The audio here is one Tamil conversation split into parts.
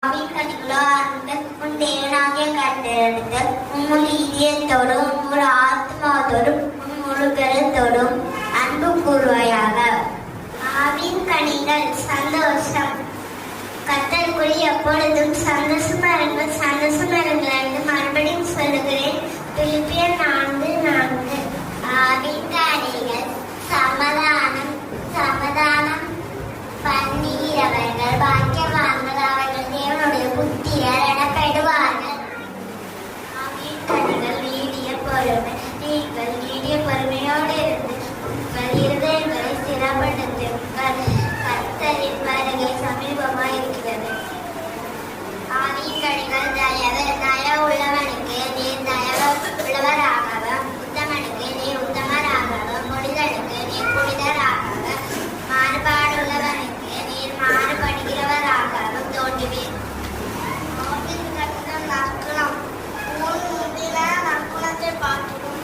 உன் தேவனாகிய கர்த்தரிடத்தில் உன் முழு இதயத்தோடும் உன் முழு ஆத்மாவோடும் உன் முழு கருத்தோடும் அன்பு கூறுவாயாக. ஆவின் கனிகள் சந்தோஷம். கர்த்தருக்குள் எப்பொழுதும் சந்தோஷமா இருங்கள், சந்தோஷமா இருங்கள் என்று மறுபடியும் சொல்லுகிறேன். பிலிப்பியர் 4:4. ஆவின் கனிகள் சமாதானம். சமாதானம் பண்ணுகிறவர்கள் பாக்கியவான்கள், அவர்கள் தேவனுடைய புத்திரர் எனப்படுவார்கள். ஆவின் கனிகள் நீடிய பொறுமை. நீங்கள் நீடிய பொறுமையோடு இருந்து உங்கள் இருதயங்களை ஸ்திரப்படுத்துங்கள். கர்த்தரின் வருகை சமீபமாய் இருக்கிறது. ஆவின் கனிகள் தயவு. தயவு உள்ளவனுக்கு நீர் தயவு உள்ளவராகவும், உத்தமனுக்கு நீர் உத்தமராகவும், முடிதலுக்கு நீர் புனிதராகவும், மாறுபாடுள்ளவனுக்கு நீர் மாறுபடுகிறவராகவும் தோன்றுவீர். ஆவின் கனிகள் நற்குணம். முன் முந்தின நற்குணத்தை பார்க்கிறோம்,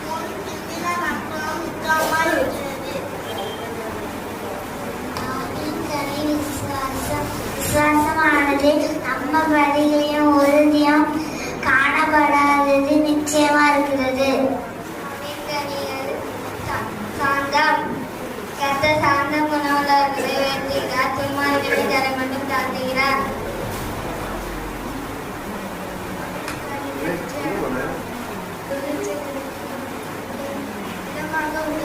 முன் பிந்தின நற்குணம் முக்கியமாய் இருக்கிறது. ஆவின் கனி விசுவாசம். விசுவாசமானது நம்பபடியும் உறுதியும் காணப்படாதது நிச்சயமா இருக்கிறது. சாந்தம். கர்த்தர் சாந்த குணமுள்ளவர்களை உயர்த்துகிறார், துன்மார்க்கரை தரை மட்டும் தாழ்த்துகிறார். இதமாக உள்ள